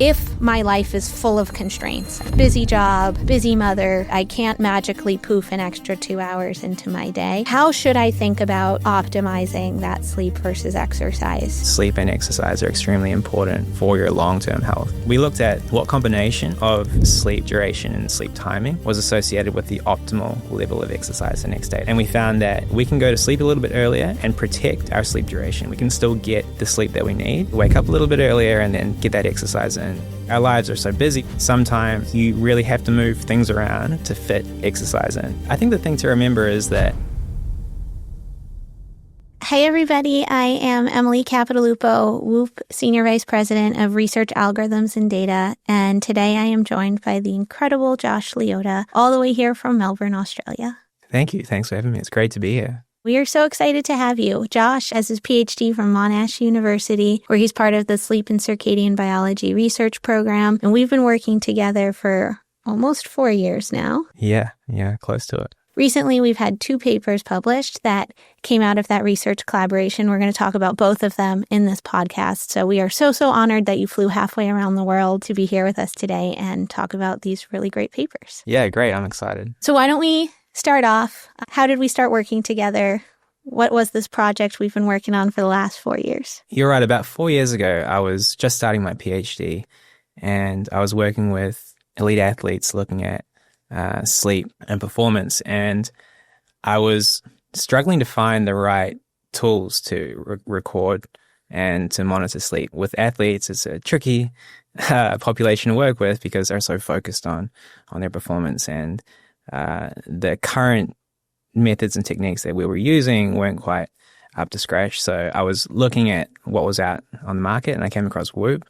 If my life is full of constraints, busy job, busy mother, I can't magically poof an extra 2 hours into my day, how should I think about optimizing that sleep versus exercise? Sleep and exercise are extremely important for your long-term health. We looked at what combination of sleep duration and sleep timing was associated with the optimal level of exercise the next day. And we found that we can go to sleep a little bit earlier and protect our sleep duration. We can still get the sleep that we need, wake up a little bit earlier, and then get that exercise in. Our lives are so busy. Sometimes you really have to move things around to fit exercise in. I think the thing to remember is that... Hey everybody, I am Emily Capodilupo, WHOOP Senior Vice President of Research Algorithms and Data, and today I am joined by the incredible Josh Leota, all the way here from Melbourne, Australia. Thank you. Thanks for having me. It's great to be here. We are so excited to have you. Josh has his PhD from Monash University, where he's part of the Sleep and Circadian Biology Research Program, and we've been working together for almost 4 years now. Yeah, close to it. Recently, we've had 2 papers published that came out of that research collaboration. We're going to talk about both of them in this podcast. So we are so honored that you flew halfway around the world to be here with us today and talk about these really great papers. Yeah, great. I'm excited. So why don't we start off? How did we start working together? What was this project we've been working on for the last 4 years? You're right. About 4 years ago, I was just starting my PhD, and I was working with elite athletes looking at sleep and performance, and I was struggling to find the right tools to record and to monitor sleep. With athletes, it's a tricky population to work with because they're so focused on their performance, and the current methods and techniques that we were using weren't quite up to scratch. So I was looking at what was out on the market, and I came across WHOOP.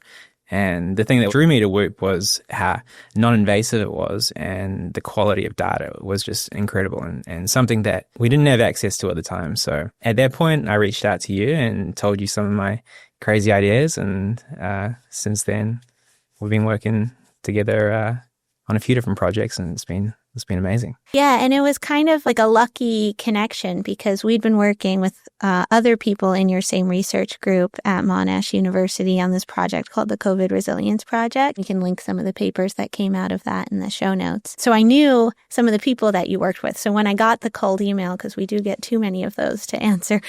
And the thing that drew me to WHOOP was how non-invasive it was, and the quality of data was just incredible, and something that we didn't have access to at the time. So at that point, I reached out to you and told you some of my crazy ideas. And since then, we've been working together on a few different projects, and it's been amazing. Yeah, and it was kind of like a lucky connection because we'd been working with other people in your same research group at Monash University on this project called the COVID Resilience Project. We can link some of the papers that came out of that in the show notes. So I knew some of the people that you worked with. So when I got the cold email, because we do get too many of those to answer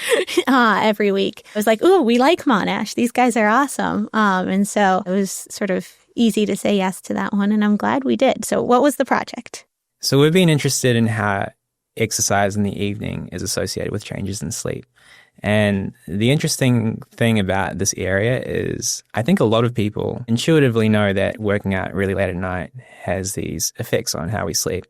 every week, I was like, ooh, we like Monash. These guys are awesome. And so it was sort of easy to say yes to that one, and I'm glad we did. So what was the project? So we've been interested in how exercise in the evening is associated with changes in sleep. And the interesting thing about this area is I think a lot of people intuitively know that working out really late at night has these effects on how we sleep.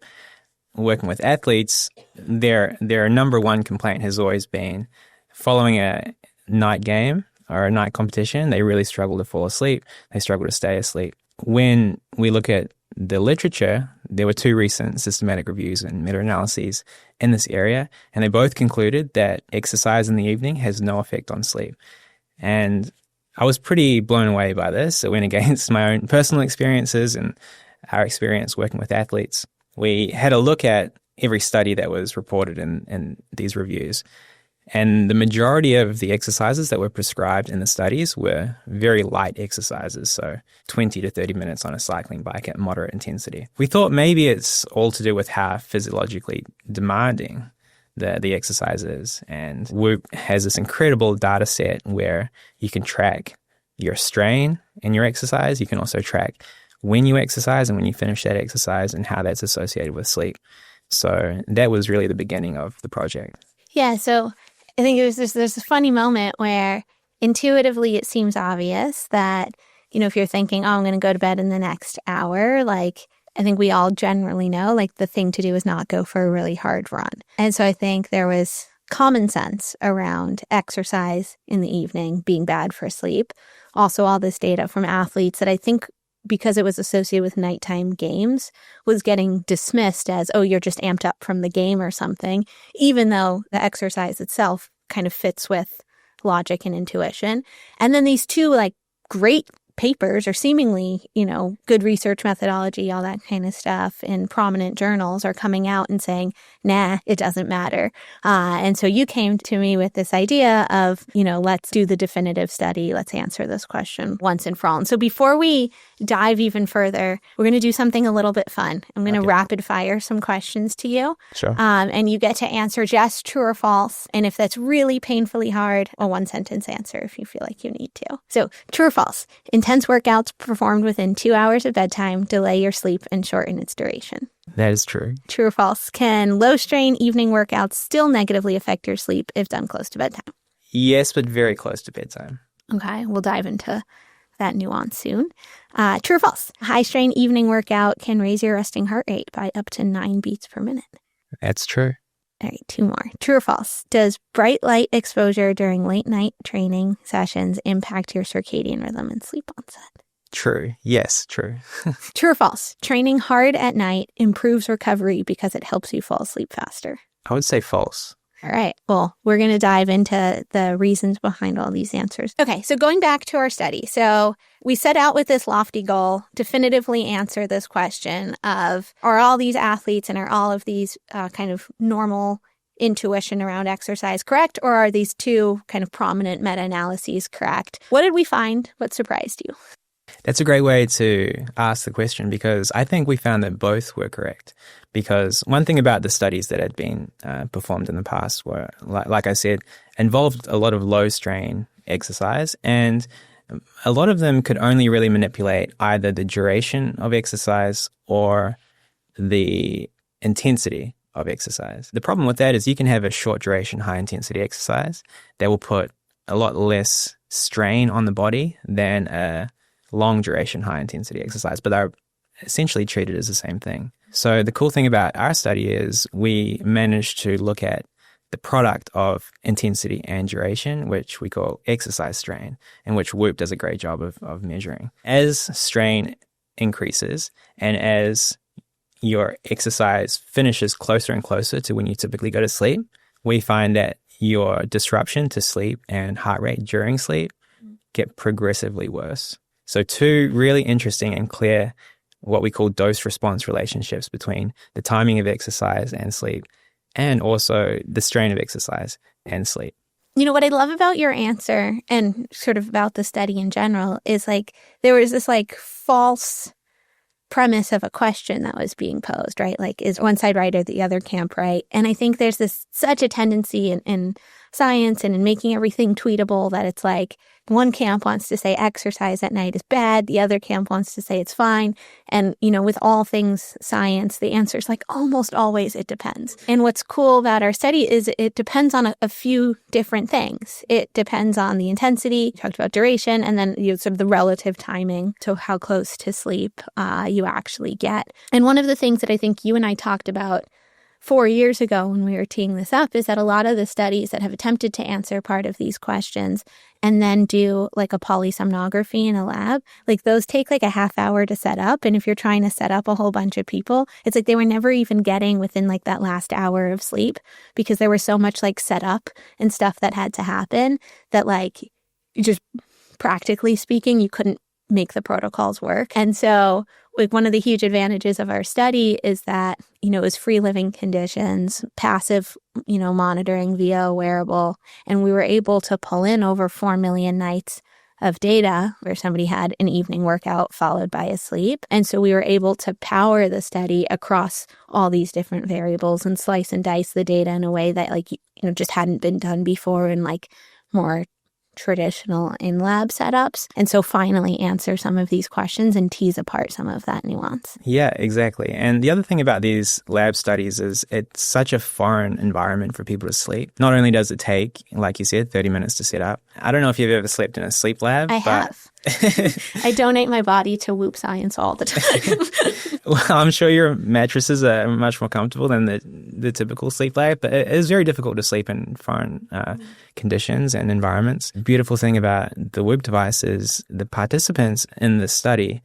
Working with athletes, their number one complaint has always been following a night game or a night competition, they really struggle to fall asleep. They struggle to stay asleep. When we look at the literature, there were 2 recent systematic reviews and meta-analyses in this area, and they both concluded that exercise in the evening has no effect on sleep. And I was pretty blown away by this. It went against my own personal experiences and our experience working with athletes. We had a look at every study that was reported in these reviews, and the majority of the exercises that were prescribed in the studies were very light exercises, so 20 to 30 minutes on a cycling bike at moderate intensity. We thought maybe it's all to do with how physiologically demanding the exercise is. And WHOOP has this incredible data set where you can track your strain in your exercise. You can also track when you exercise and when you finish that exercise and how that's associated with sleep. So that was really the beginning of the project. Yeah, so I think there's a funny moment where intuitively it seems obvious that, if you're thinking, oh, I'm going to go to bed in the next hour, like I think we all generally know, like the thing to do is not go for a really hard run. And so I think there was common sense around exercise in the evening being bad for sleep. Also, all this data from athletes that I think because it was associated with nighttime games was getting dismissed as, oh, you're just amped up from the game or something, even though the exercise itself kind of fits with logic and intuition. And then these 2 like great papers or seemingly, good research methodology, all that kind of stuff in prominent journals are coming out and saying, nah, it doesn't matter. And so you came to me with this idea of, let's do the definitive study. Let's answer this question once and for all. And so before we dive even further, we're going to do something a little bit fun. I'm going to rapid fire some questions to you. Sure. And you get to answer just true or false. And if that's really painfully hard, a one-sentence answer if you feel like you need to. So true or false, intense workouts performed within 2 hours of bedtime delay your sleep and shorten its duration. That is true. True or false, can low-strain evening workouts still negatively affect your sleep if done close to bedtime? Yes, but very close to bedtime. Okay, we'll dive into that nuance soon. True or false, high-strain evening workout can raise your resting heart rate by up to 9 beats per minute. That's true. All right, 2 more. True or false, does bright light exposure during late-night training sessions impact your circadian rhythm and sleep onset? True. Yes, true. True or false, training hard at night improves recovery because it helps you fall asleep faster? I would say false. All right. Well, we're going to dive into the reasons behind all these answers. Okay. So going back to our study. So we set out with this lofty goal, definitively answer this question of, are all these athletes and are all of these kind of normal intuition around exercise correct? Or are these 2 kind of prominent meta-analyses correct? What did we find? What surprised you? That's a great way to ask the question, because I think we found that both were correct. Because one thing about the studies that had been performed in the past were, like I said, involved a lot of low-strain exercise, and a lot of them could only really manipulate either the duration of exercise or the intensity of exercise. The problem with that is you can have a short duration, high intensity exercise that will put a lot less strain on the body than a long duration, high intensity exercise, but they're essentially treated as the same thing. So the cool thing about our study is we managed to look at the product of intensity and duration, which we call exercise strain, and which Whoop does a great job of measuring. As strain increases and as your exercise finishes closer and closer to when you typically go to sleep, we find that your disruption to sleep and heart rate during sleep get progressively worse. So 2 really interesting and clear what we call dose-response relationships between the timing of exercise and sleep, and also the strain of exercise and sleep. What I love about your answer and sort of about the study in general is there was this false premise of a question that was being posed, right? Is one side right or the other camp right? And I think there's such a tendency in science and in making everything tweetable that it's one camp wants to say exercise at night is bad, the other camp wants to say it's fine. And, with all things science, the answer is almost always it depends. And what's cool about our study is it depends on a few different things. It depends on the intensity, you talked about duration, and then sort of the relative timing to how close to sleep you actually get. And one of the things that I think you and I talked about 4 years ago when we were teeing this up is that a lot of the studies that have attempted to answer part of these questions and then do a polysomnography in a lab, those take a half hour to set up. And if you're trying to set up a whole bunch of people, it's they were never even getting within that last hour of sleep because there was so much setup and stuff that had to happen that just practically speaking, you couldn't make the protocols work. And so one of the huge advantages of our study is that, it was free living conditions, passive, monitoring via a wearable. And we were able to pull in over 4 million nights of data where somebody had an evening workout followed by a sleep. And so we were able to power the study across all these different variables and slice and dice the data in a way that just hadn't been done before in more traditional in-lab setups. And so finally answer some of these questions and tease apart some of that nuance. Yeah, exactly. And the other thing about these lab studies is it's such a foreign environment for people to sleep. Not only does it take, like you said, 30 minutes to set up. I don't know if you've ever slept in a sleep lab. I have. I donate my body to Whoop Science all the time. Well, I'm sure your mattresses are much more comfortable than the typical sleep lab, but it is very difficult to sleep in foreign conditions and environments. The beautiful thing about the Whoop device is the participants in the study,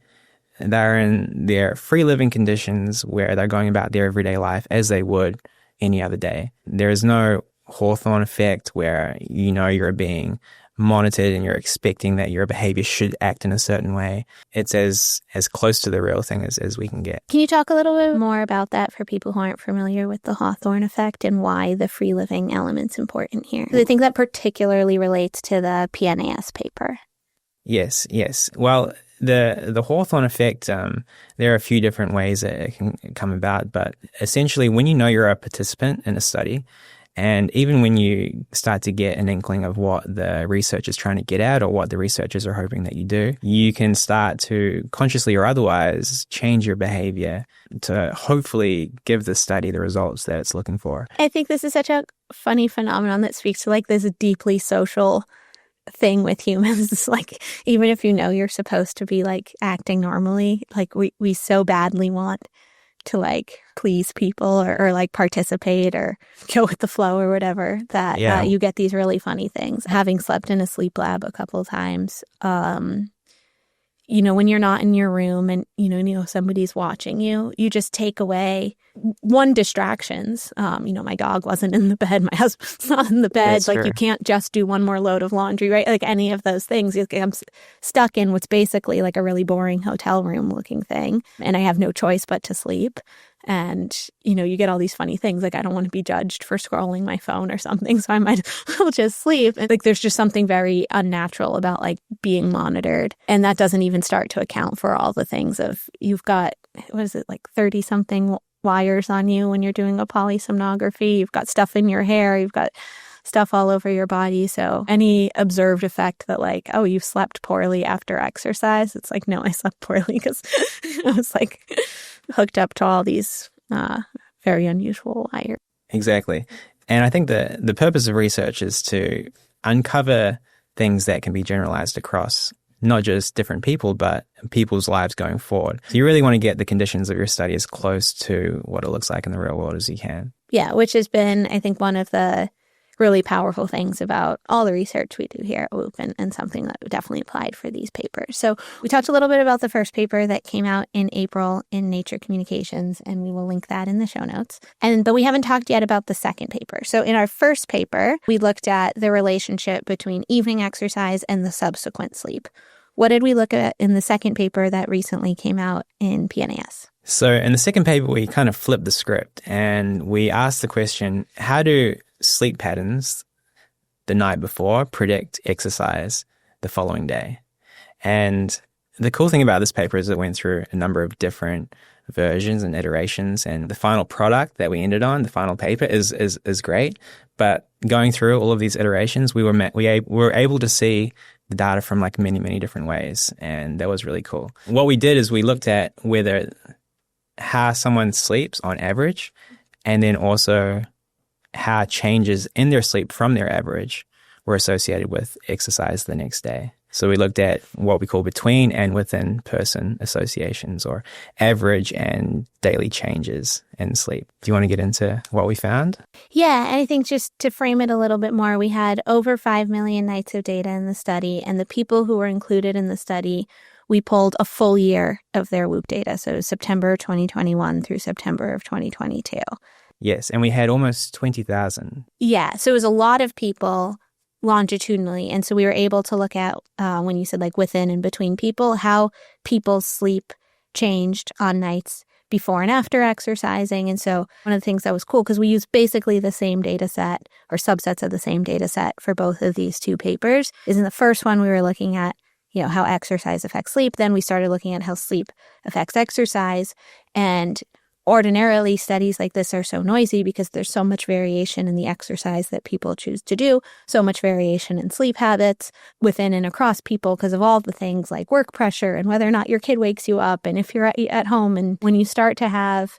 they're in their free living conditions where they're going about their everyday life as they would any other day. There is no Hawthorne effect where you're being monitored and you're expecting that your behavior should act in a certain way. It's as close to the real thing as we can get. Can you talk a little bit more about that for people who aren't familiar with the Hawthorne effect and why the free living element's important here? 'Cause I think that particularly relates to the PNAS paper. Yes. Well, the Hawthorne effect, there are a few different ways that it can come about, but essentially when you know you're a participant in a study, and even when you start to get an inkling of what the research is trying to get at or what the researchers are hoping that you do, you can start to consciously or otherwise change your behavior to hopefully give the study the results that it's looking for. I think this is such a funny phenomenon that speaks to like this deeply social thing with humans. It's like, even if you know you're supposed to be like acting normally, like we so badly want to like please people or like participate or go with the flow or whatever that you get these really funny things. Having slept in a sleep lab a couple of times, when you're not in your room and, somebody's watching you, you just take away distractions. My dog wasn't in the bed. My husband's not in the bed. That's like true. You can't just do one more load of laundry, right? Like any of those things. I'm stuck in what's basically like a really boring hotel room looking thing. And I have no choice but to sleep. And, you get all these funny things. Like, I don't want to be judged for scrolling my phone or something. So I might as well just sleep. And like, there's just something very unnatural about like being monitored. And that doesn't even start to account for all the things of you've got, like 30 something wires on you when you're doing a polysomnography. You've got stuff in your hair. You've got stuff all over your body. So any observed effect that like, oh, you slept poorly after exercise, it's like, no, I slept poorly because I was like hooked up to all these very unusual wires. Exactly. And I think the purpose of research is to uncover things that can be generalized across not just different people, but people's lives going forward. So you really want to get the conditions of your study as close to what it looks like in the real world as you can. Yeah, which has been, I think, one of the really powerful things about all the research we do here at WHOOP and something that definitely applied for these papers. So we talked a little bit about the first paper that came out in April in Nature Communications, and we will link that in the show notes. But we haven't talked yet about the second paper. So in our first paper, we looked at the relationship between evening exercise and the subsequent sleep. What did we look at in the second paper that recently came out in PNAS? So in the second paper, we kind of flipped the script and we asked the question, how do sleep patterns the night before predict exercise the following day? And the cool thing about this paper is it went through a number of different versions and iterations, and the final product that we ended on, the final paper, is great. But going through all of these iterations, we were able to see the data from like many, many different ways, and that was really cool. What we did is we looked at how someone sleeps on average, and then also how changes in their sleep from their average were associated with exercise the next day. So we looked at what we call between and within person associations, or average and daily changes in sleep. Do you want to get into what we found? Yeah, and I think just to frame it a little bit more, we had over 5 million nights of data in the study, and the people who were included in the study, we pulled a full year of their WHOOP data, so September 2021 through September of 2022. Yes, and we had almost 20,000. Yeah, so it was a lot of people longitudinally. And so we were able to look at, when you said like within and between people, how people's sleep changed on nights before and after exercising. And so one of the things that was cool, because we used basically the same data set or subsets of the same data set for both of these two papers, is in the first one we were looking at, how exercise affects sleep. Then we started looking at how sleep affects exercise. And ordinarily, studies like this are so noisy because there's so much variation in the exercise that people choose to do, so much variation in sleep habits within and across people because of all the things like work pressure and whether or not your kid wakes you up and if you're at home. And when you start to have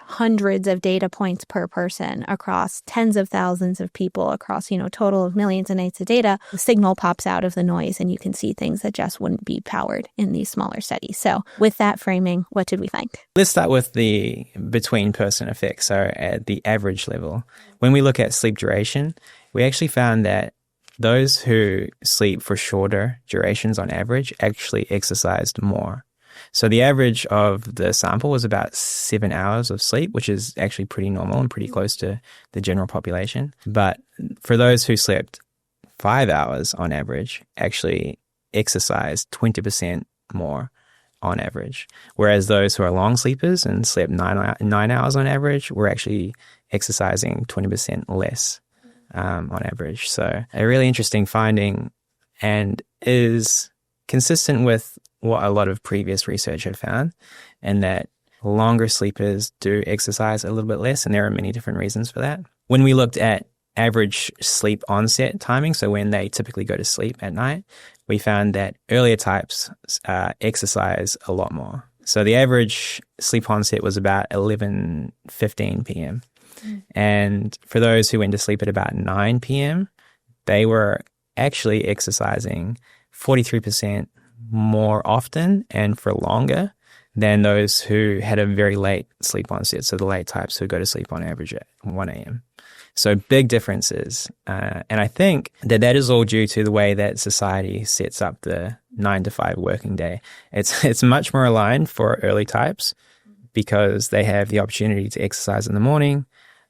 hundreds of data points per person across tens of thousands of people across, total of millions of nights of data, the signal pops out of the noise and you can see things that just wouldn't be powered in these smaller studies. So with that framing, what did we find? Let's start with the between person effect. So at the average level, when we look at sleep duration, we actually found that those who sleep for shorter durations on average actually exercised more. So the average of the sample was about 7 hours of sleep, which is actually pretty normal and pretty close to the general population. But for those who slept 5 hours on average actually exercised 20% more on average, whereas those who are long sleepers and slept 9 hours on average were actually exercising 20% less on average. So a really interesting finding, and is consistent with what a lot of previous research had found, and that longer sleepers do exercise a little bit less, and there are many different reasons for that. When we looked at average sleep onset timing, so when they typically go to sleep at night, we found that earlier types exercise a lot more. So the average sleep onset was about 11:15 p.m. And for those who went to sleep at about 9 p.m., they were actually exercising 43% more often and for longer than those who had a very late sleep onset, so the late types who go to sleep on average at 1 a.m. So big differences. And I think that is all due to the way that society sets up the 9 to 5 working day. It's much more aligned for early types because they have the opportunity to exercise in the morning.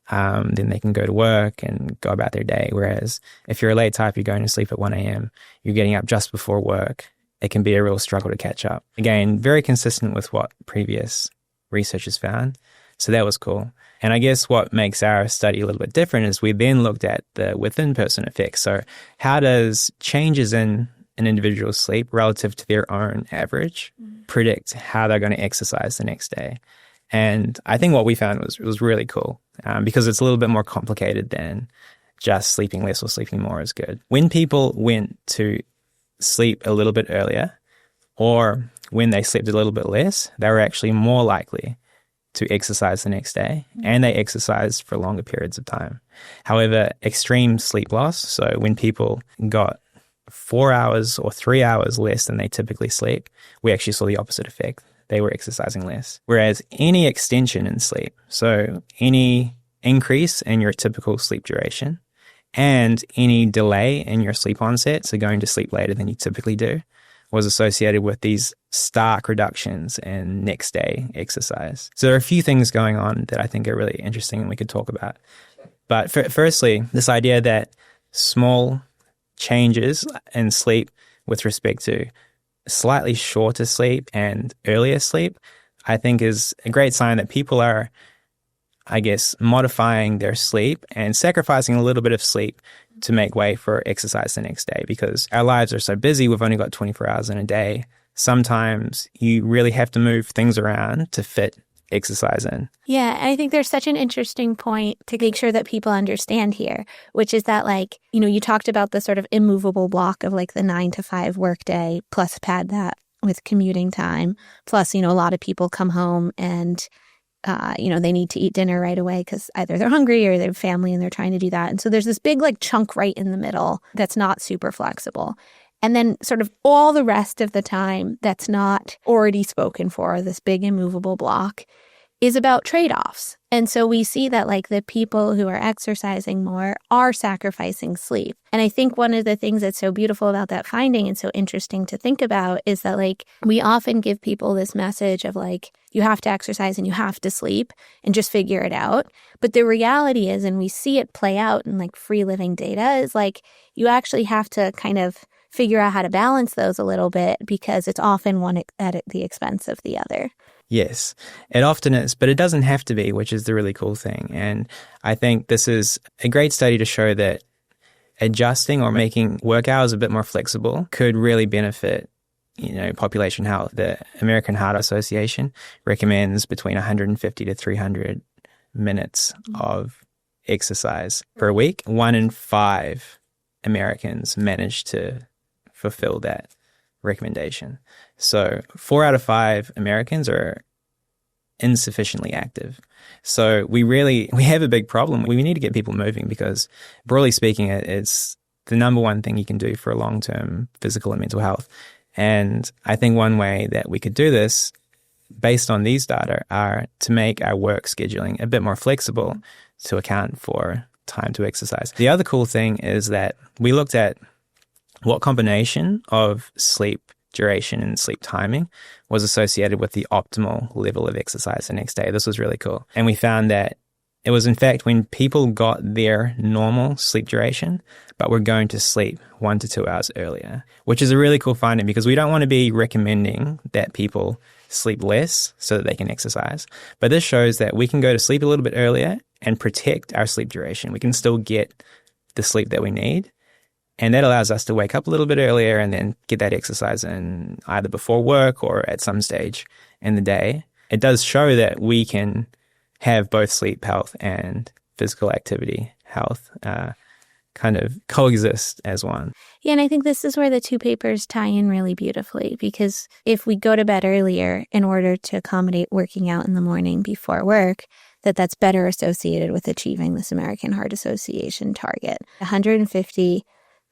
Then they can go to work and go about their day. Whereas if you're a late type, you're going to sleep at 1 a.m., you're getting up just before work. It can be a real struggle to catch up. Again, very consistent with what previous researchers found. So that was cool. And I guess what makes our study a little bit different is we then looked at the within-person effects. So how does changes in an individual's sleep relative to their own average predict how they're going to exercise the next day? And I think what we found was really cool because it's a little bit more complicated than just sleeping less or sleeping more is good. When people went to sleep a little bit earlier, or when they slept a little bit less, they were actually more likely to exercise the next day, and they exercised for longer periods of time. However, extreme sleep loss, so when people got 4 hours or 3 hours less than they typically sleep, we actually saw the opposite effect. They were exercising less. Whereas any extension in sleep, so any increase in your typical sleep duration, and any delay in your sleep onset, so going to sleep later than you typically do, was associated with these stark reductions in next day exercise. So there are a few things going on that I think are really interesting and we could talk about. But firstly, this idea that small changes in sleep with respect to slightly shorter sleep and earlier sleep, I think is a great sign that people are, I guess, modifying their sleep and sacrificing a little bit of sleep to make way for exercise the next day, because our lives are so busy. We've only got 24 hours in a day. Sometimes you really have to move things around to fit exercise in. Yeah, I think there's such an interesting point to make sure that people understand here, which is that, like, you know, you talked about the sort of immovable block of like the 9 to 5 workday, plus pad that with commuting time, plus, you know, a lot of people come home and you know, they need to eat dinner right away because either they're hungry or they have family and they're trying to do that. And so there's this big like chunk right in the middle that's not super flexible. And then sort of all the rest of the time that's not already spoken for, this big immovable block, is about trade-offs. And so we see that like the people who are exercising more are sacrificing sleep. And I think one of the things that's so beautiful about that finding and so interesting to think about is that like we often give people this message of like, you have to exercise and you have to sleep and just figure it out. But the reality is, and we see it play out in like free living data, is like you actually have to kind of figure out how to balance those a little bit because it's often one at the expense of the other. Yes, it often is, but it doesn't have to be, which is the really cool thing. And I think this is a great study to show that adjusting or making work hours a bit more flexible could really benefit, you know, population health. The American Heart Association recommends between 150 to 300 minutes of exercise per week. 1 in 5 Americans manage to fulfill that recommendation. So 4 out of 5 Americans are insufficiently active. So we have a big problem. We need to get people moving because, broadly speaking, it's the number one thing you can do for long-term physical and mental health. And I think one way that we could do this, based on these data, are to make our work scheduling a bit more flexible to account for time to exercise. The other cool thing is that we looked at what combination of sleep duration and sleep timing was associated with the optimal level of exercise the next day. This was really cool. And we found that It was, in fact, when people got their normal sleep duration, but were going to sleep 1 to 2 hours earlier, which is a really cool finding because we don't want to be recommending that people sleep less so that they can exercise. But this shows that we can go to sleep a little bit earlier and protect our sleep duration. We can still get the sleep that we need. And that allows us to wake up a little bit earlier and then get that exercise in either before work or at some stage in the day. It does show that we can have both sleep health and physical activity health kind of coexist as one. Yeah, and I think this is where the two papers tie in really beautifully, because if we go to bed earlier in order to accommodate working out in the morning before work, that's better associated with achieving this American Heart Association target. 150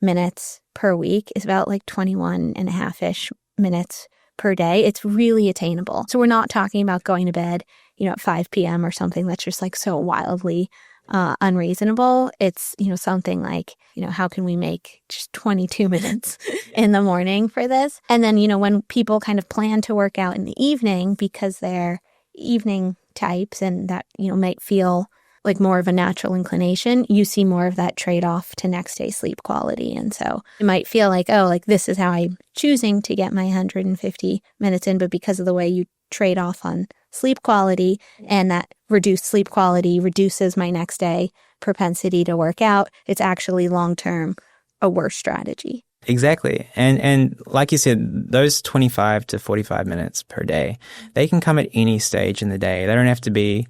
minutes per week is about like 21 and a half-ish minutes per day. It's really attainable. So we're not talking about going to bed, at 5 p.m. or something that's just like so wildly unreasonable. It's, something like, how can we make just 22 minutes in the morning for this? And then, when people kind of plan to work out in the evening because they're evening types and that, might feel like more of a natural inclination, you see more of that trade-off to next day sleep quality. And so it might feel like, oh, like this is how I'm choosing to get my 150 minutes in, but because of the way you trade off on sleep quality and that reduced sleep quality reduces my next day propensity to work out, it's actually long-term a worse strategy. Exactly. And like you said, those 25 to 45 minutes per day, they can come at any stage in the day. They don't have to be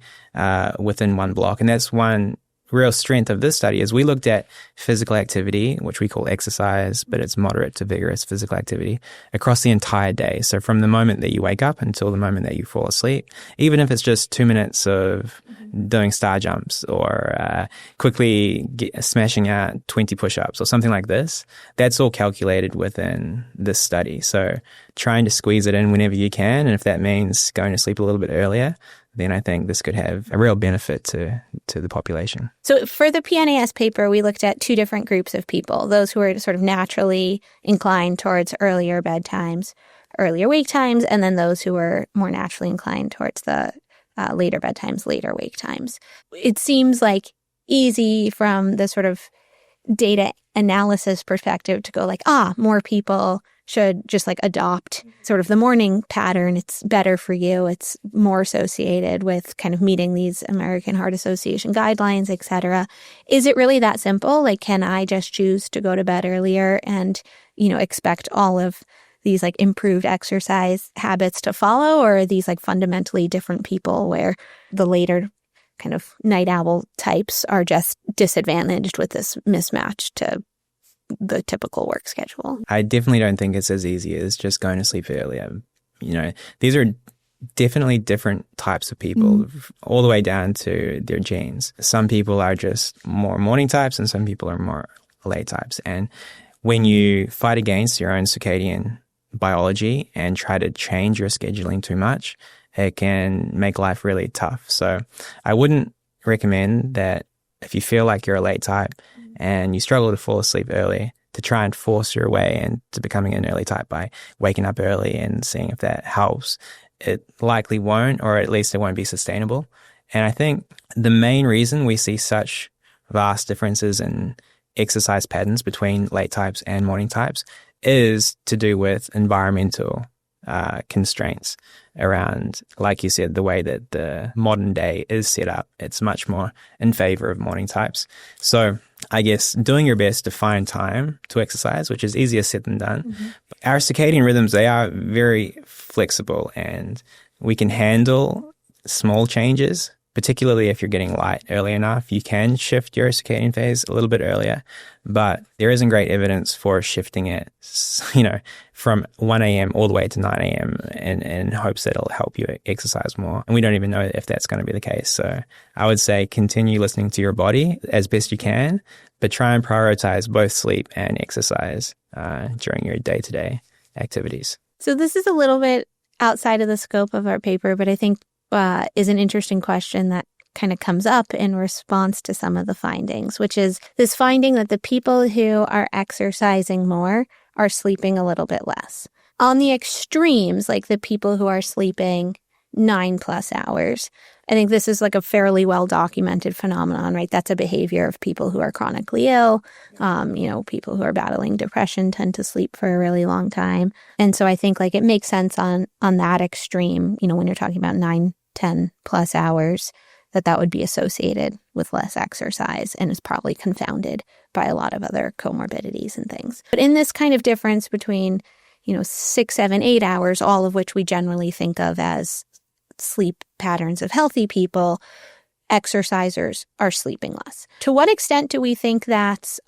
within one block. And that's one real strength of this study is we looked at physical activity, which we call exercise, but it's moderate to vigorous physical activity across the entire day. So from the moment that you wake up until the moment that you fall asleep, even if it's just 2 minutes of doing star jumps or quickly smashing out 20 push-ups or something like this, that's all calculated within this study. So trying to squeeze it in whenever you can, and if that means going to sleep a little bit earlier, then I think this could have a real benefit to the population. So for the PNAS paper, we looked at two different groups of people, those who are sort of naturally inclined towards earlier bedtimes, earlier wake times, and then those who are more naturally inclined towards the later bedtimes, later wake times. It seems like easy from the sort of data analysis perspective to go like, more people should just like adopt sort of the morning pattern. It's better for you. It's more associated with kind of meeting these American Heart Association guidelines, et cetera. Is it really that simple? Like, can I just choose to go to bed earlier and, expect all of these like improved exercise habits to follow? Or are these like fundamentally different people where the later kind of night owl types are just disadvantaged with this mismatch to the typical work schedule? I definitely don't think it's as easy as just going to sleep earlier. These are definitely different types of people, all the way down to their genes. Some people are just more morning types and some people are more late types. And when you fight against your own circadian biology and try to change your scheduling too much, it can make life really tough. So I wouldn't recommend that if you feel like you're a late type and you struggle to fall asleep early, to try and force your way into becoming an early type by waking up early and seeing if that helps. It likely won't, or at least it won't be sustainable. And I think the main reason we see such vast differences in exercise patterns between late types and morning types is to do with environmental constraints around, like you said, the way that the modern day is set up. It's much more in favor of morning types. So I guess doing your best to find time to exercise, which is easier said than done. Mm-hmm. Our circadian rhythms, they are very flexible and we can handle small changes, particularly if you're getting light early enough. You can shift your circadian phase a little bit earlier, but there isn't great evidence for shifting it, from 1 a.m. all the way to 9 a.m. in hopes that it'll help you exercise more. And we don't even know if that's going to be the case. So I would say continue listening to your body as best you can, but try and prioritize both sleep and exercise during your day-to-day activities. So this is a little bit outside of the scope of our paper, but I think is an interesting question that kind of comes up in response to some of the findings, which is this finding that the people who are exercising more are sleeping a little bit less. On the extremes, like the people who are sleeping 9+ hours. I think this is like a fairly well-documented phenomenon, right? That's a behavior of people who are chronically ill. People who are battling depression tend to sleep for a really long time. And so I think like it makes sense on that extreme, when you're talking about 9-10+ hours, that would be associated with less exercise and is probably confounded by a lot of other comorbidities and things. But in this kind of difference between 6, 7, 8 hours, all of which we generally think of as sleep patterns of healthy people, exercisers are sleeping less. To what extent do we think that's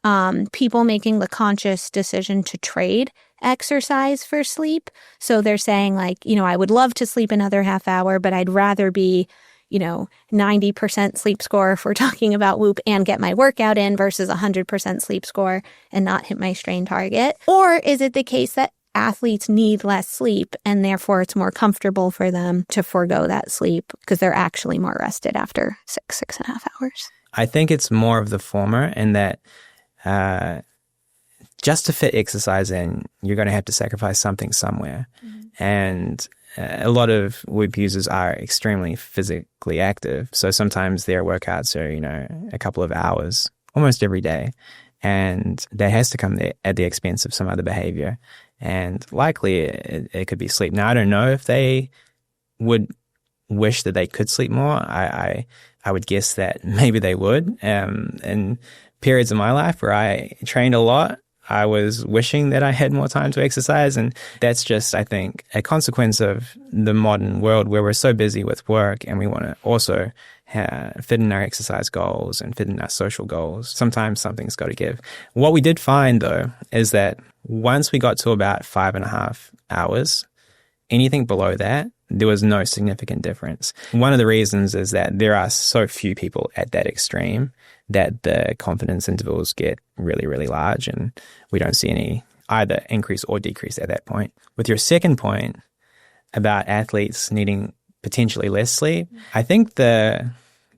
people making the conscious decision to trade exercise for sleep? So they're saying like, I would love to sleep another half hour, but I'd rather be 90% sleep score if we're talking about Whoop and get my workout in versus 100% sleep score and not hit my strain target? Or is it the case that athletes need less sleep and therefore it's more comfortable for them to forego that sleep because they're actually more rested after 6.5 hours? I think it's more of the former, in that just to fit exercise in, you're going to have to sacrifice something somewhere. Mm-hmm. And a lot of Whoop users are extremely physically active. So sometimes their workouts are, a couple of hours almost every day. And that has to come at the expense of some other behavior. And likely it could be sleep. Now, I don't know if they would wish that they could sleep more. I would guess that maybe they would. In periods of my life where I trained a lot, I was wishing that I had more time to exercise. And that's just, I think, a consequence of the modern world where we're so busy with work and we want to also fit in our exercise goals and fit in our social goals. Sometimes something's got to give. What we did find, though, is that once we got to about 5.5 hours, anything below that, there was no significant difference. One of the reasons is that there are so few people at that extreme that the confidence intervals get really, really large, and we don't see any either increase or decrease at that point. With your second point about athletes needing potentially less sleep, I think the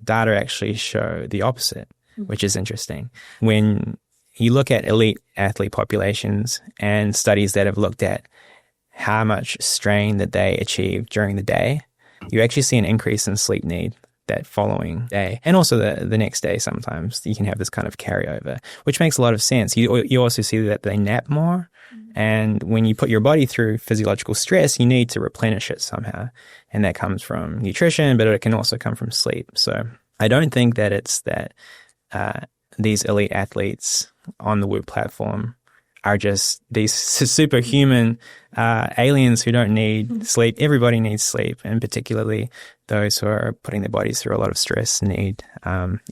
data actually show the opposite, which is interesting. When you look at elite athlete populations and studies that have looked at how much strain that they achieve during the day, you actually see an increase in sleep need that following day. And also the next day sometimes you can have this kind of carryover, which makes a lot of sense. You also see that they nap more. And when you put your body through physiological stress, you need to replenish it somehow. And that comes from nutrition, but it can also come from sleep. So I don't think that it's that these elite athletes on the Whoop platform are just these superhuman aliens who don't need sleep. Everybody needs sleep, and particularly those who are putting their bodies through a lot of stress need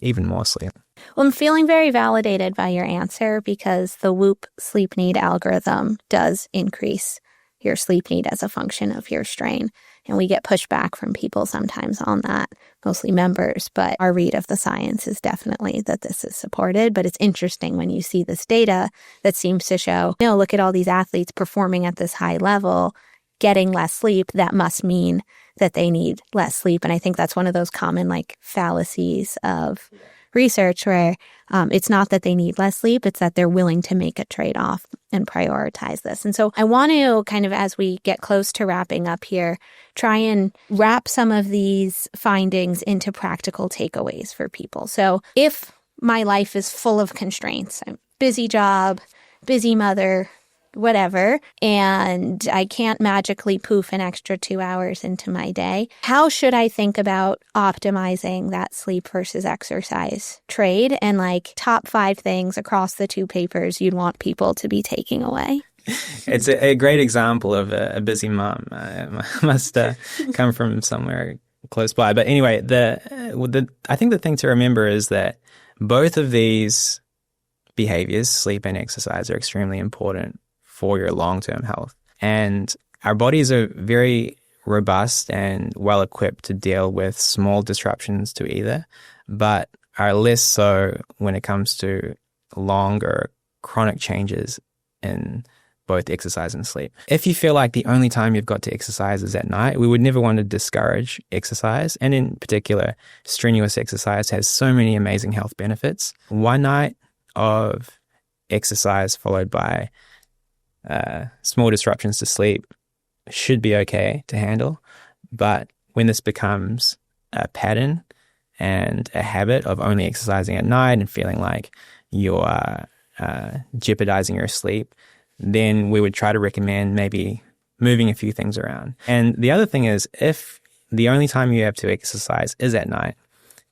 even more sleep. Well, I'm feeling very validated by your answer because the Whoop sleep need algorithm does increase your sleep need as a function of your strain. And we get pushback from people sometimes on that, mostly members. But our read of the science is definitely that this is supported. But it's interesting when you see this data that seems to show, look at all these athletes performing at this high level, getting less sleep. That must mean that they need less sleep. And I think that's one of those common fallacies of research where it's not that they need less sleep, it's that they're willing to make a trade-off and prioritize this. And so I want to kind of, as we get close to wrapping up here, try and wrap some of these findings into practical takeaways for people. So if my life is full of constraints, I'm busy job, busy mother, whatever, and I can't magically poof an extra 2 hours into my day, how should I think about optimizing that sleep versus exercise trade, and top 5 things across the 2 papers you'd want people to be taking away? It's a great example of a busy mom. Must come from somewhere close by. But anyway, I think the thing to remember is that both of these behaviors, sleep and exercise, are extremely important for your long-term health. And our bodies are very robust and well-equipped to deal with small disruptions to either, but are less so when it comes to longer chronic changes in both exercise and sleep. If you feel like the only time you've got to exercise is at night, we would never want to discourage exercise. And in particular, strenuous exercise has so many amazing health benefits. One night of exercise followed by small disruptions to sleep should be okay to handle. But when this becomes a pattern and a habit of only exercising at night and feeling like you're jeopardizing your sleep, then we would try to recommend maybe moving a few things around. And the other thing is, if the only time you have to exercise is at night,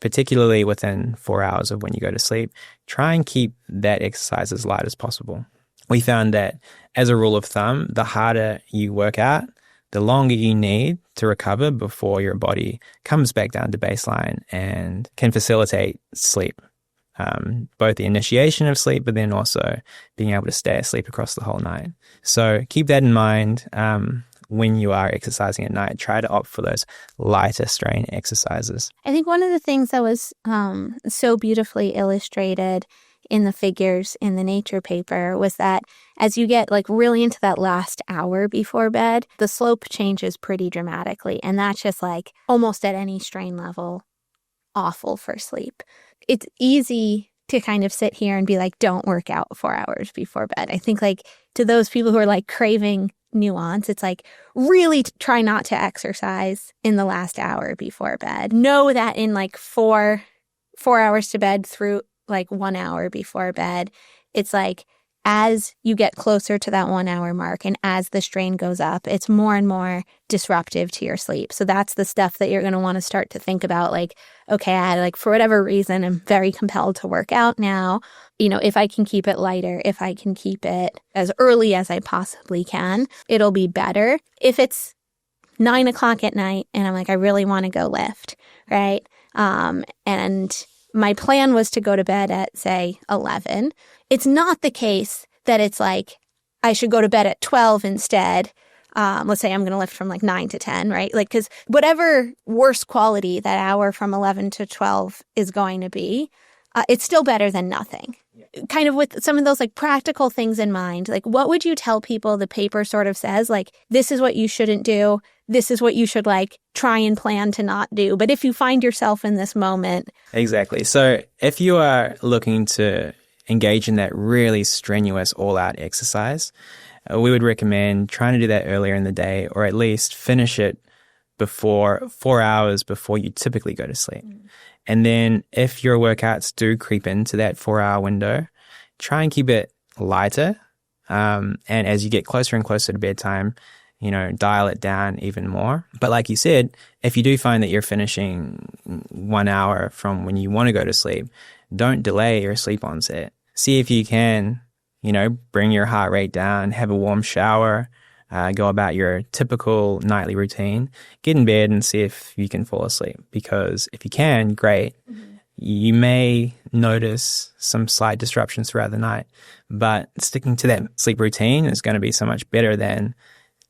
particularly within 4 hours of when you go to sleep, try and keep that exercise as light as possible. We found that, as a rule of thumb, the harder you work out, the longer you need to recover before your body comes back down to baseline and can facilitate sleep. Both the initiation of sleep, but then also being able to stay asleep across the whole night. So keep that in mind when you are exercising at night. Try to opt for those lighter strain exercises. I think one of the things that was so beautifully illustrated in the figures in the Nature paper was that as you get like really into that last hour before bed, the slope changes pretty dramatically. And that's just like almost at any strain level awful for sleep. It's easy to kind of sit here and be like, don't work out 4 hours before bed. I think like to those people who are like craving nuance, it's like really try not to exercise in the last hour before bed. Know that in like four hours to bed through like 1 hour before bed, it's like as you get closer to that 1 hour mark and as the strain goes up, it's more and more disruptive to your sleep. So that's the stuff that you're going to want to start to think about, like, okay, I like for whatever reason, I'm very compelled to work out now. You know, if I can keep it lighter, if I can keep it as early as I possibly can, it'll be better. If it's 9 o'clock at night and I'm like, I really want to go lift, right? And my plan was to go to bed at, say, 11. It's not the case that it's like I should go to bed at 12 instead. Let's say I'm going to lift from like 9 to 10, right? Like, because whatever worse quality that hour from 11 to 12 is going to be, it's still better than nothing. Kind of with some of those like practical things in mind, like what would you tell people? The paper sort of says like, this is what you shouldn't do. This is what you should like try and plan to not do. But if you find yourself in this moment. Exactly. So if you are looking to engage in that really strenuous all-out exercise, we would recommend trying to do that earlier in the day, or at least finish it before 4 hours before you typically go to sleep. And then if your workouts do creep into that 4 hour window, try and keep it lighter. And as you get closer and closer to bedtime, you know, dial it down even more. But like you said, if you do find that you're finishing 1 hour from when you want to go to sleep, don't delay your sleep onset. See if you can, you know, bring your heart rate down, have a warm shower, go about your typical nightly routine, get in bed and see if you can fall asleep. Because if you can, great. You may notice some slight disruptions throughout the night, but sticking to that sleep routine is going to be so much better than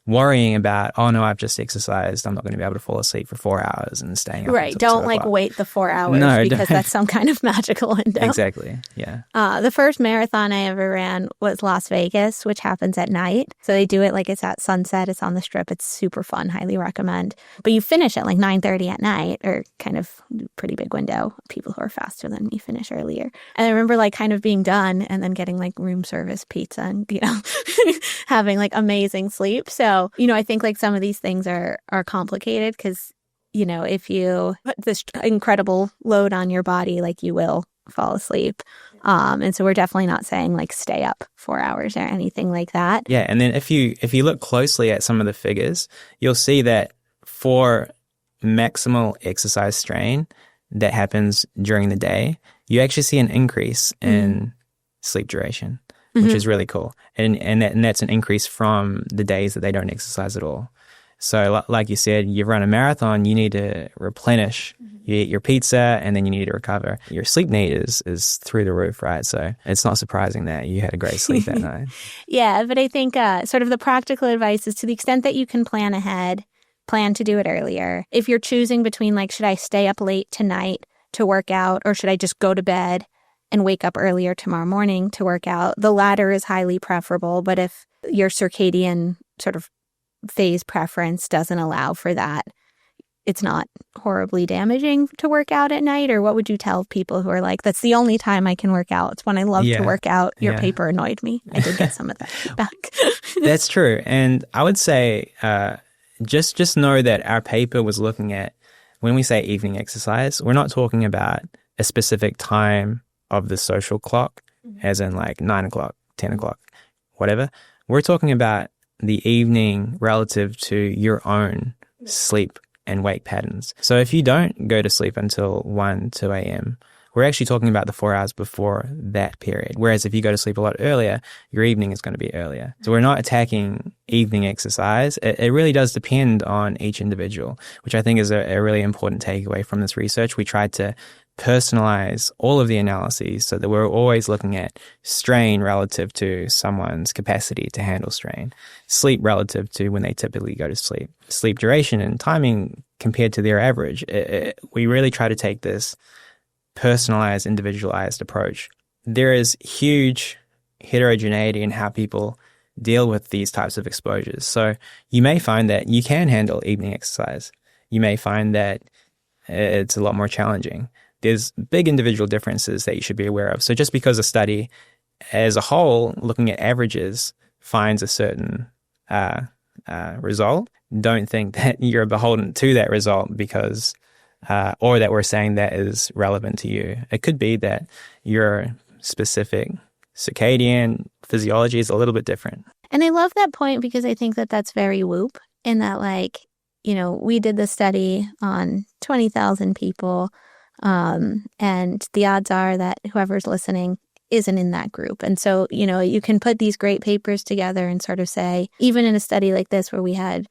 worrying about, oh no, I've just exercised, I'm not going to be able to fall asleep for 4 hours and staying up. Right. Don't like wait the 4 hours because that's some kind of magical window. Exactly. Yeah. The first marathon I ever ran was Las Vegas, which happens at night. So they do it like it's at sunset. It's on the strip. It's super fun. Highly recommend. But you finish at like 9:30 at night, or kind of pretty big window. People who are faster than me finish earlier. And I remember like kind of being done and then getting like room service pizza and, you know, having like amazing sleep. So, you know, I think like some of these things are complicated because, you know, if you put this incredible load on your body, like you will fall asleep. And so we're definitely not saying like stay up 4 hours or anything like that. Yeah. And then if you look closely at some of the figures, you'll see that for maximal exercise strain that happens during the day, you actually see an increase in sleep duration, which is really cool. And that's an increase from the days that they don't exercise at all. So like you said, you run a marathon, you need to replenish. You eat your pizza and then you need to recover. Your sleep need is through the roof, right? So it's not surprising that you had a great sleep that night. Yeah, but I think sort of the practical advice is to the extent that you can plan ahead, plan to do it earlier. If you're choosing between like, should I stay up late tonight to work out or should I just go to bed and wake up earlier tomorrow morning to work out, the latter is highly preferable. But if your circadian sort of phase preference doesn't allow for that, it's not horribly damaging to work out at night? Or what would you tell people who are like, that's the only time I can work out? It's when I love to work out. Your paper annoyed me. I did get some of that feedback. That's true. And I would say just know that our paper was looking at, when we say evening exercise, we're not talking about a specific time of the social clock, as in like 9 o'clock, 10 o'clock, whatever. We're talking about the evening relative to your own sleep and wake patterns. So if you don't go to sleep until 1, 2 a.m., we're actually talking about the 4 hours before that period. Whereas if you go to sleep a lot earlier, your evening is going to be earlier. So we're not attacking evening exercise. It really does depend on each individual, which I think is a really important takeaway from this research. We tried to personalize all of the analyses so that we're always looking at strain relative to someone's capacity to handle strain, sleep relative to when they typically go to sleep, sleep duration and timing compared to their average. We really try to take this personalized, individualized approach. There is huge heterogeneity in how people deal with these types of exposures. So you may find that you can handle evening exercise. You may find that it's a lot more challenging. There's big individual differences that you should be aware of. So just because a study as a whole, looking at averages, finds a certain result, don't think that you're beholden to that result because or that we're saying that is relevant to you. It could be that your specific circadian physiology is a little bit different. And I love that point because I think that that's very Whoop in that, like, we did the study on 20,000 people, and the odds are that whoever's listening isn't in that group. And so, you can put these great papers together and sort of say, even in a study like this where we had,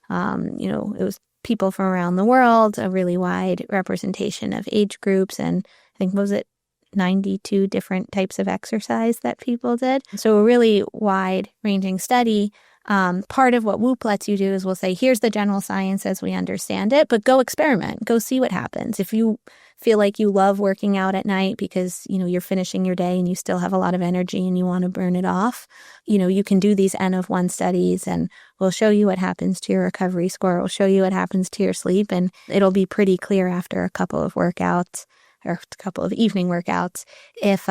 it was people from around the world, a really wide representation of age groups, and I think, was it 92 different types of exercise that people did? So a really wide-ranging study. Part of what Whoop lets you do is we'll say, here's the general science as we understand it, but go experiment, go see what happens. If you feel like you love working out at night because, you're finishing your day and you still have a lot of energy and you want to burn it off, you can do these N of 1 studies and we'll show you what happens to your recovery score. We'll show you what happens to your sleep, and it'll be pretty clear after a couple of workouts or a couple of evening workouts if,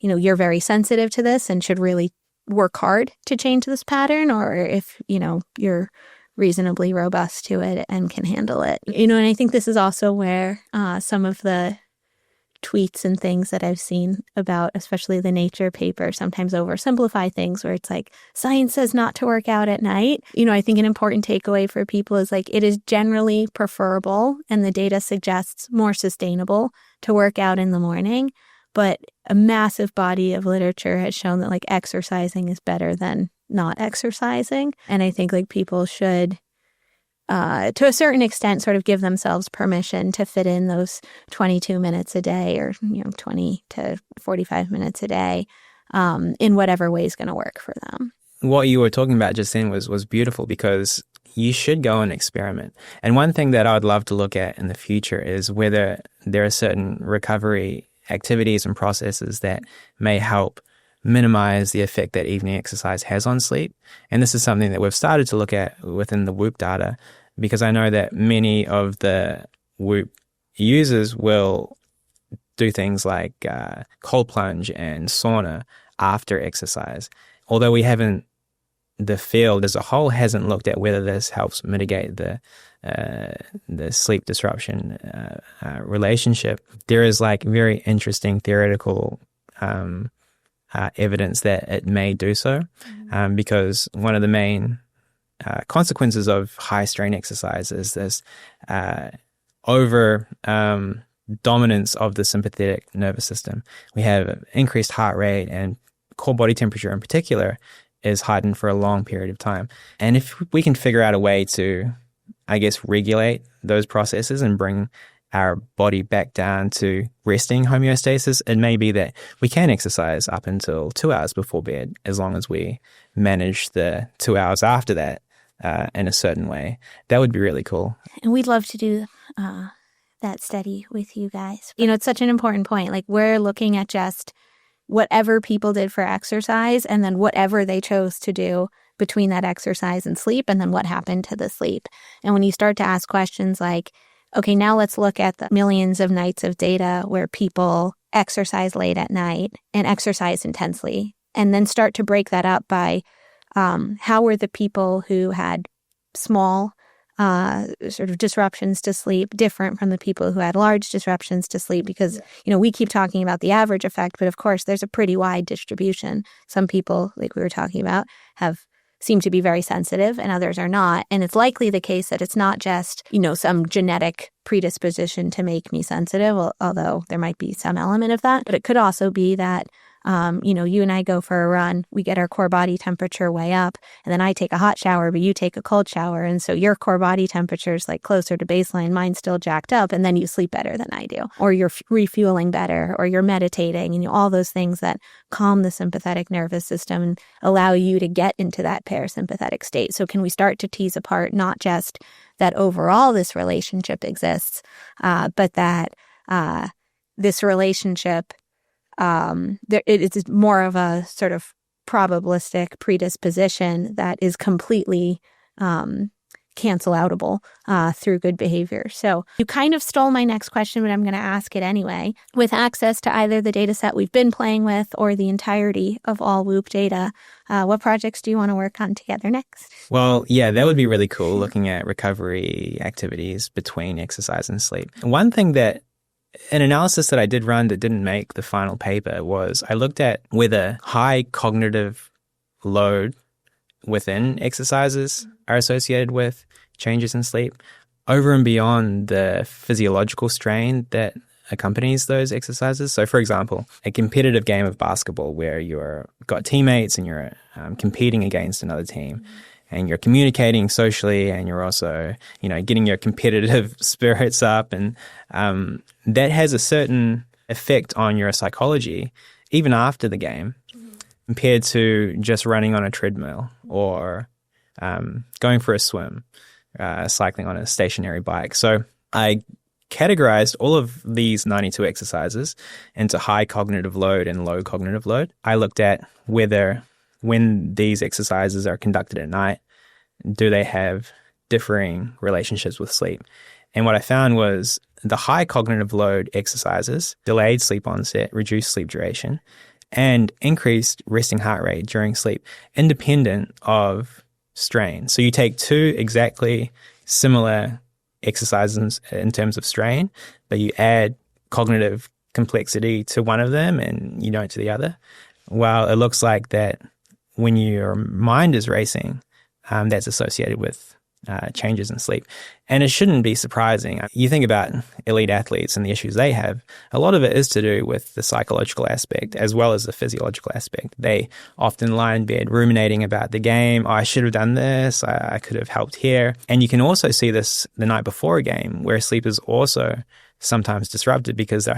you're very sensitive to this and should really work hard to change this pattern, or if, you're reasonably robust to it and can handle it. And I think this is also where some of the tweets and things that I've seen about, especially the Nature paper, sometimes oversimplify things where it's like, science says not to work out at night. I think an important takeaway for people is like, it is generally preferable, and the data suggests more sustainable to work out in the morning. But a massive body of literature has shown that like exercising is better than not exercising. And I think like people should, to a certain extent, sort of give themselves permission to fit in those 22 minutes a day or, 20 to 45 minutes a day in whatever way is going to work for them. What you were talking about just then was beautiful, because you should go and experiment. And one thing that I would love to look at in the future is whether there are certain recovery activities and processes that may help minimize the effect that evening exercise has on sleep. And this is something that we've started to look at within the Whoop data, because I know that many of the Whoop users will do things like cold plunge and sauna after exercise. Although the field as a whole hasn't looked at whether this helps mitigate the sleep disruption relationship, there is like very interesting theoretical evidence that it may do so, because one of the main consequences of high strain exercise is this over dominance of the sympathetic nervous system. We have increased heart rate, and core body temperature in particular is heightened for a long period of time. And if we can figure out a way to, I guess, regulate those processes and bring our body back down to resting homeostasis, it may be that we can exercise up until 2 hours before bed, as long as we manage the 2 hours after that in a certain way. That would be really cool. And we'd love to do that study with you guys. It's such an important point. Like, we're looking at just whatever people did for exercise and then whatever they chose to do between that exercise and sleep, and then what happened to the sleep. And when you start to ask questions like, okay, now let's look at the millions of nights of data where people exercise late at night and exercise intensely, and then start to break that up by how were the people who had small sort of disruptions to sleep different from the people who had large disruptions to sleep because, we keep talking about the average effect, but of course there's a pretty wide distribution. Some people, like we were talking about, seem to be very sensitive and others are not. And it's likely the case that it's not just, some genetic predisposition to make me sensitive, although there might be some element of that. But it could also be that you and I go for a run, we get our core body temperature way up, and then I take a hot shower, but you take a cold shower. And so your core body temperature is like closer to baseline, mine's still jacked up, and then you sleep better than I do. Or you're refueling better, or you're meditating, and all those things that calm the sympathetic nervous system and allow you to get into that parasympathetic state. So can we start to tease apart not just that overall this relationship exists, but that this relationship it's more of a sort of probabilistic predisposition that is completely cancel outable through good behavior. So you kind of stole my next question, but I'm going to ask it anyway. With access to either the data set we've been playing with or the entirety of all WHOOP data, what projects do you want to work on together next? Well, yeah, that would be really cool, looking at recovery activities between exercise and sleep. One thing that an analysis that I did run that didn't make the final paper was I looked at whether high cognitive load within exercises are associated with changes in sleep over and beyond the physiological strain that accompanies those exercises. So, for example, a competitive game of basketball where you've got teammates and you're competing against another team. And you're communicating socially, and you're also, getting your competitive spirits up, and that has a certain effect on your psychology, even after the game, compared to just running on a treadmill or going for a swim, cycling on a stationary bike. So I categorized all of these 92 exercises into high cognitive load and low cognitive load. I looked at whether when these exercises are conducted at night, do they have differing relationships with sleep? And what I found was the high cognitive load exercises delayed sleep onset, reduced sleep duration, and increased resting heart rate during sleep, independent of strain. So you take two exactly similar exercises in terms of strain, but you add cognitive complexity to one of them and you don't to the other. Well, it looks like that when your mind is racing, that's associated with changes in sleep. And it shouldn't be surprising. You think about elite athletes and the issues they have, a lot of it is to do with the psychological aspect as well as the physiological aspect. They often lie in bed ruminating about the game. Oh, I should have done this. I could have helped here. And you can also see this the night before a game where sleep is also sometimes disrupted because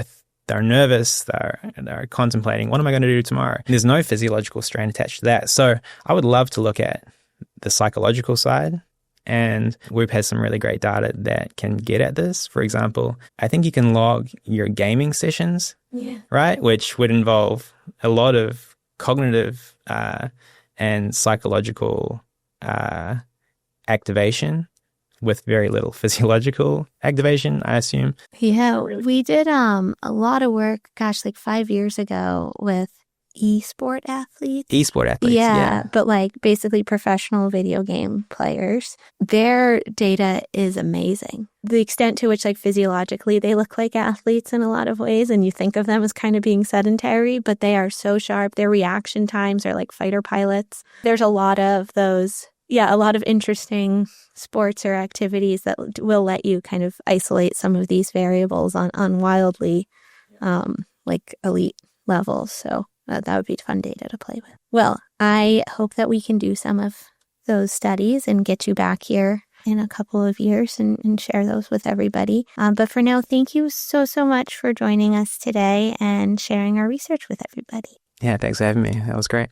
they're nervous, they're contemplating, what am I going to do tomorrow? And there's no physiological strain attached to that. So I would love to look at the psychological side, and Whoop has some really great data that can get at this. For example, I think you can log your gaming sessions, right? Which would involve a lot of cognitive and psychological activation with very little physiological activation, I assume. Yeah, we did a lot of work, like 5 years ago with esport athletes. Yeah. But basically professional video game players. Their data is amazing. The extent to which physiologically they look like athletes in a lot of ways, and you think of them as kind of being sedentary, but they are so sharp. Their reaction times are like fighter pilots. There's a lot of those. Yeah, a lot of interesting sports or activities that will let you kind of isolate some of these variables on wildly elite levels. So that would be fun data to play with. Well, I hope that we can do some of those studies and get you back here in a couple of years and share those with everybody. But for now, thank you so much for joining us today and sharing our research with everybody. Yeah, thanks for having me. That was great.